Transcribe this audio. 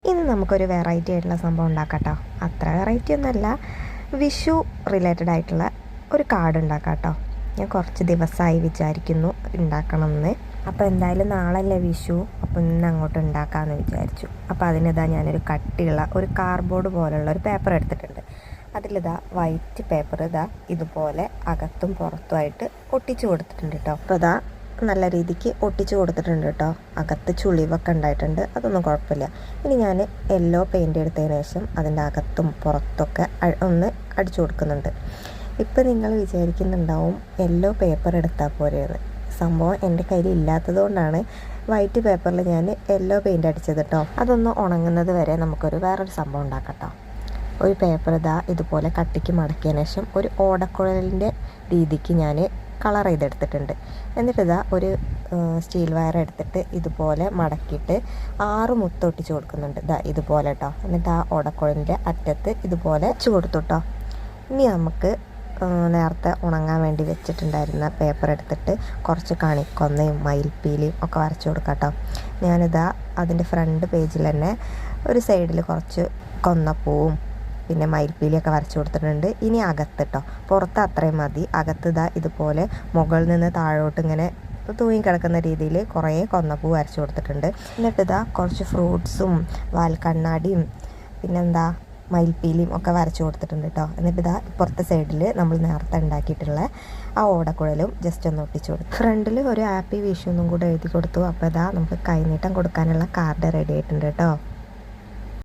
ഇന്ന് നമുക്കൊരു വെറൈറ്റി ആയിട്ടുള്ള സംഭവം ഉണ്ടാക്കാം കേട്ടോ. അത്ര വെറൈറ്റി ഒന്നുമല്ല, വിഷു റിലേറ്റഡ് ആയിട്ടുള്ള ഒരു കാർഡ് ഉണ്ടാക്കാം കേട്ടോ. ഞാൻ കുറച്ച് ദിവസമായി വിചാരിക്കുന്നു ഉണ്ടാക്കണമെന്ന്. അപ്പോൾ എന്തായാലും നാളല്ലേ വിഷു, അപ്പോൾ ഇന്ന് അങ്ങോട്ട് ഉണ്ടാക്കാമെന്ന് വിചാരിച്ചു. അപ്പോൾ അതിനിതാ ഞാനൊരു കട്ടിയുള്ള ഒരു കാർഡ്ബോർഡ് പോലുള്ള ഒരു പേപ്പർ എടുത്തിട്ടുണ്ട്. അതിലിതാ വൈറ്റ് പേപ്പർ ഇതുപോലെ അകത്തും പുറത്തുമായിട്ട് ഒട്ടിച്ചു കൊടുത്തിട്ടുണ്ട് കേട്ടോ. അപ്പോൾ നല്ല രീതിക്ക് ഒട്ടിച്ചു കൊടുത്തിട്ടുണ്ട് കേട്ടോ. അകത്ത് ചുളിവൊക്കെ ഉണ്ടായിട്ടുണ്ട്, അതൊന്നും കുഴപ്പമില്ല. ഇനി ഞാൻ യെല്ലോ പെയിൻ്റ് എടുത്തതിന് ശേഷം അതിൻ്റെ അകത്തും പുറത്തൊക്കെ ഒന്ന് അടിച്ചു കൊടുക്കുന്നുണ്ട്. ഇപ്പം നിങ്ങൾ വിചാരിക്കുന്നുണ്ടാവും യെല്ലോ പേപ്പർ എടുത്താൽ പോരെയെന്ന്. സംഭവം എൻ്റെ കയ്യിൽ ഇല്ലാത്തത് കൊണ്ടാണ് വൈറ്റ് പേപ്പറിൽ ഞാൻ യെല്ലോ പെയിൻ്റ് അടിച്ചത് കേട്ടോ. അതൊന്ന് ഉണങ്ങുന്നത് വരെ നമുക്കൊരു വേറൊരു സംഭവം ഉണ്ടാക്കാം കേട്ടോ. ഒരു പേപ്പർ ഇതുപോലെ കട്ടിക്ക് മടക്കിയതിന് ശേഷം ഒരു ഓടക്കുഴലിൻ്റെ രീതിക്ക് ഞാൻ കളർ ചെയ്തെടുത്തിട്ടുണ്ട്. എന്നിട്ട് ഒരു സ്റ്റീൽ വയർ എടുത്തിട്ട് ഇതുപോലെ മടക്കിയിട്ട് 6 മുത്ത് ഒട്ടിച്ച് കൊടുക്കുന്നുണ്ട് ഇതുപോലെ കേട്ടോ. എന്നിട്ട് ആ ഓടക്കുഴലിൻ്റെ അറ്റത്ത് ഇതുപോലെ വെച്ച് കൊടുത്തു കേട്ടോ. ഇനി നമുക്ക് നേരത്തെ ഉണങ്ങാൻ വേണ്ടി വെച്ചിട്ടുണ്ടായിരുന്ന പേപ്പർ എടുത്തിട്ട് കുറച്ച് കണിക്കൊന്നയും മയിൽപ്പീലിയും ഒക്കെ വരച്ചു കൊടുക്കാം കേട്ടോ. അതിൻ്റെ ഫ്രണ്ട് പേജിൽ തന്നെ ഒരു സൈഡിൽ കുറച്ച് കൊന്നപ്പൂവും പിന്നെ മയിൽപ്പീലിയൊക്കെ വരച്ചു കൊടുത്തിട്ടുണ്ട്. ഇനി അകത്ത് കേട്ടോ, പുറത്ത് അത്രയും മതി. അകത്ത് ഇതുപോലെ മുകളിൽ നിന്ന് താഴോട്ട് ഇങ്ങനെ തൂങ്ങി കിടക്കുന്ന രീതിയിൽ കുറേ കൊന്നപ്പൂ വരച്ചു കൊടുത്തിട്ടുണ്ട്. എന്നിട്ട് കുറച്ച് ഫ്രൂട്ട്സും വാൽക്കണ്ണാടിയും പിന്നെന്താ മയിൽപ്പീലിയും ഒക്കെ വരച്ചു കൊടുത്തിട്ടുണ്ട് കേട്ടോ. എന്നിട്ട് ഇപ്പുറത്തെ സൈഡിൽ നമ്മൾ നേരത്തെ ഉണ്ടാക്കിയിട്ടുള്ള ആ ഓടക്കുഴലും ജസ്റ്റ് ഒന്ന് ഒട്ടിച്ചു കൊടുത്തു. ഫ്രണ്ടിൽ ഒരു ഹാപ്പി വിഷു എന്നും കൂടെ എഴുതി കൊടുത്തു. അപ്പോൾ നമുക്ക് കൈനീട്ടം കൊടുക്കാനുള്ള കാർഡ് റെഡി ആയിട്ടുണ്ട് കേട്ടോ.